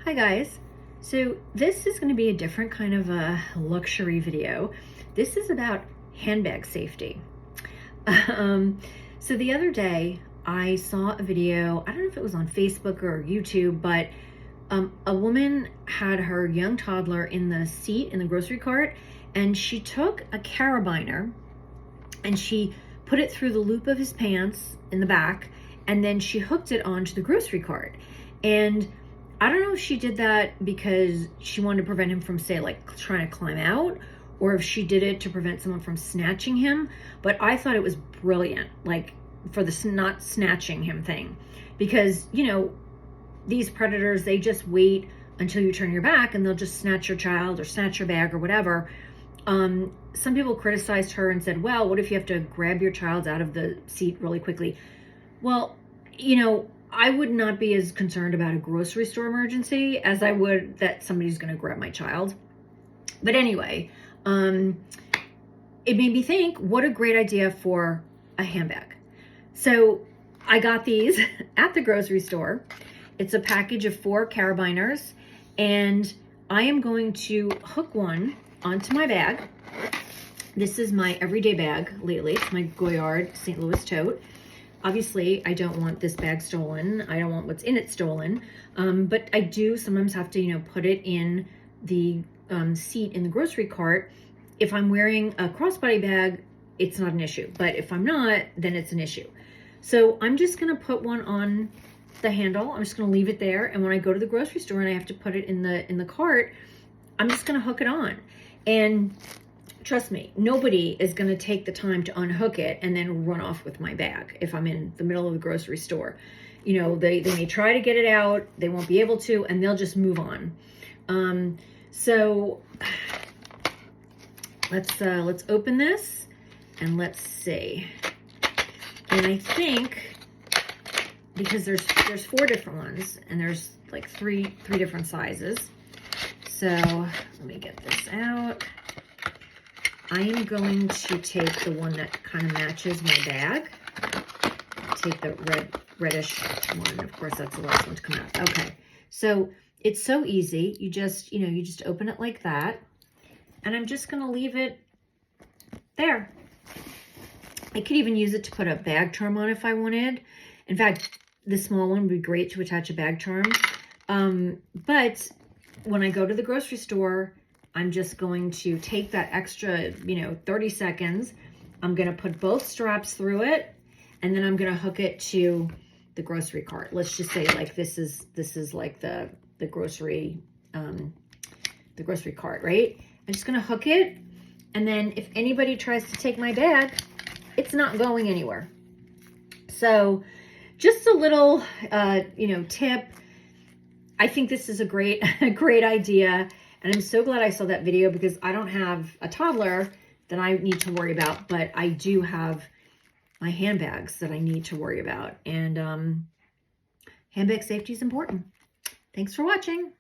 Hi guys. So this is going to be a different kind of a luxury video. This is about handbag safety. So the other day I saw a video, I don't know if it was on Facebook or YouTube, but a woman had her young toddler in the seat in the grocery cart, and she took a carabiner and she put it through the loop of his pants in the back, and then she hooked it onto the grocery cart. And I don't know if she did that because she wanted to prevent him from, say, like trying to climb out, or if she did it to prevent someone from snatching him. But I thought it was brilliant, like for the not snatching him thing, because, you know, these predators, they just wait until you turn your back and they'll just snatch your child or snatch your bag or whatever. Some people criticized her and said, well, what if you have to grab your child out of the seat really quickly? Well, you know, I would not be as concerned about a grocery store emergency as I would that somebody's going to grab my child. But anyway, it made me think, what a great idea for a handbag. So I got these at the grocery store. It's a package of 4 carabiners, and I am going to hook one onto my bag. This is my everyday bag lately. It's my Goyard St. Louis tote. Obviously, I don't want this bag stolen. I don't want what's in it stolen. But I do sometimes have to, you know, put it in the seat in the grocery cart. If I'm wearing a crossbody bag, it's not an issue. But if I'm not, then it's an issue. So I'm just going to put one on the handle. I'm just going to leave it there. And when I go to the grocery store and I have to put it in the cart, I'm just going to hook it on. And trust me, nobody is going to take the time to unhook it and then run off with my bag if I'm in the middle of the grocery store. You know, they may try to get it out, they won't be able to, and they'll just move on. So let's open this and let's see. And I think, because there's 4 different ones and there's like three different sizes. So let me get this out. I am going to take the one that kind of matches my bag. Take the reddish one. Of course, that's the last one to come out. Okay, so it's so easy. You just open it like that. And I'm just going to leave it there. I could even use it to put a bag charm on if I wanted. In fact, the small one would be great to attach a bag charm. But when I go to the grocery store, I'm just going to take that extra, 30 seconds. I'm going to put both straps through it, and then I'm going to hook it to the grocery cart. Let's just say, like, this is like the grocery cart, right? I'm just going to hook it, and then if anybody tries to take my bag, it's not going anywhere. So just a little, tip. I think this is a great idea. And I'm so glad I saw that video, because I don't have a toddler that I need to worry about, but I do have my handbags that I need to worry about. And handbag safety is important. Thanks for watching.